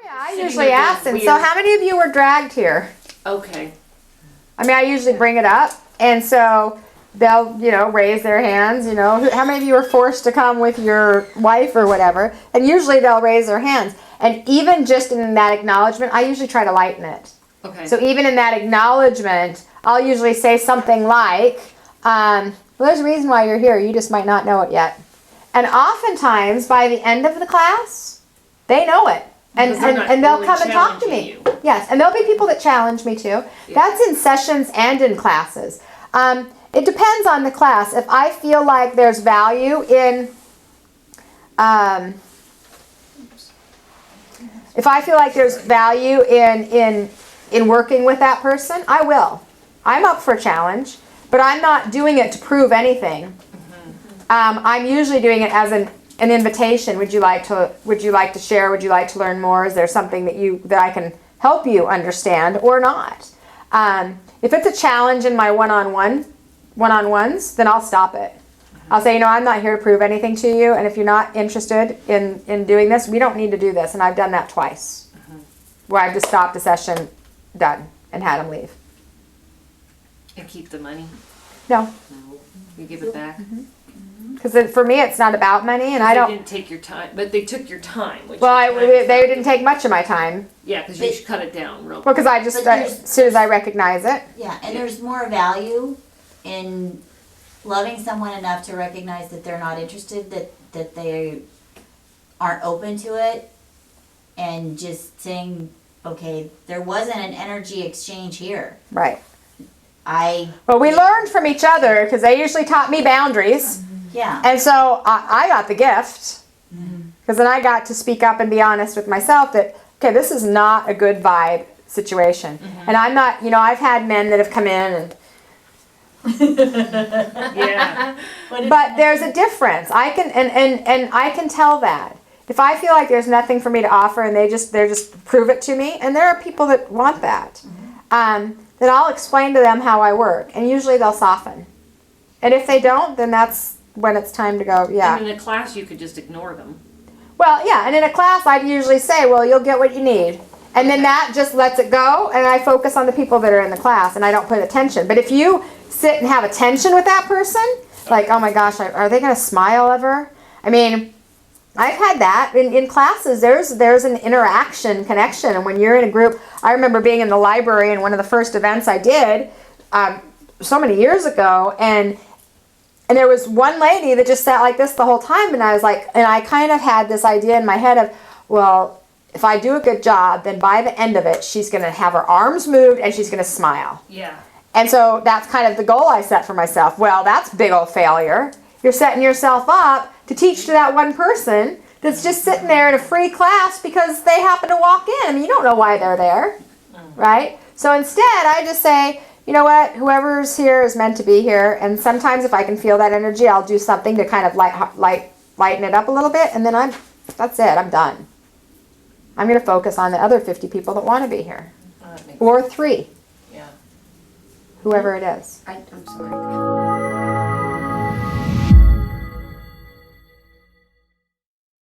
yeah, I usually ask them, so how many of you were dragged here? Okay. I mean, I usually bring it up, and so they'll, raise their hands, how many of you were forced to come with your wife or whatever, and usually they'll raise their hands. And even just in that acknowledgement, I usually try to lighten it. Okay. So even in that acknowledgement, I'll usually say something like, well, there's a reason why you're here, you just might not know it yet. And oftentimes, by the end of the class, they know it. And they'll come and talk to me. Yes, and there'll be people that challenge me too. Yeah. That's in sessions and in classes. It depends on the class. If I feel like there's value in, in working with that person, I will. I'm up for a challenge, but I'm not doing it to prove anything. I'm usually doing it as an invitation. Would you like to share? Would you like to learn more? Is there something that I can help you understand or not? If it's a challenge in my one-on-ones, then I'll stop it. I'll say, I'm not here to prove anything to you, and if you're not interested in doing this, we don't need to do this. And I've done that twice, where I've just stopped a session, done, and had them leave. And keep the money? No. You give it back? Because for me, it's not about money, and I don't. They didn't take your time, but they took your time. They didn't take much of my time. Yeah, because you should cut it down real quick. Well, because I just as soon as I recognize it. Yeah, and there's more value in loving someone enough to recognize that they're not interested, that they aren't open to it, and just saying, okay, there wasn't an energy exchange here. Right. Well, we learned from each other because they usually taught me boundaries. Yeah. And so I got the gift because then I got to speak up and be honest with myself that, okay, this is not a good vibe situation. And I'm not, I've had men that have come in and yeah. But there's a difference. I can and I can tell that. If I feel like there's nothing for me to offer and they just prove it to me, and there are people that want that, then I'll explain to them how I work, and usually they'll soften. And if they don't, then that's when it's time to go, yeah. And in a class, you could just ignore them. Well, yeah, and in a class, I'd usually say, well, you'll get what you need. And then that just lets it go, and I focus on the people that are in the class, and I don't put attention. But if you sit and have attention with that person, like, oh my gosh, are they going to smile ever? I mean, I've had that. In classes, there's an interaction, connection, and when you're in a group, I remember being in the library in one of the first events I did so many years ago, and there was one lady that just sat like this the whole time, and I was like, and I kind of had this idea in my head of, well, if I do a good job, then by the end of it, she's going to have her arms moved and she's going to smile. Yeah. And so that's kind of the goal I set for myself. Well, that's big old failure. You're setting yourself up to teach to that one person that's just sitting there in a free class because they happen to walk in. I mean, you don't know why they're there, right? So instead, I just say, you know what, whoever's here is meant to be here. And sometimes if I can feel that energy, I'll do something to kind of lighten it up a little bit. And then that's it, I'm done. I'm going to focus on the other 50 people that want to be here. Or 3. Yeah. Whoever it is. I'm sorry.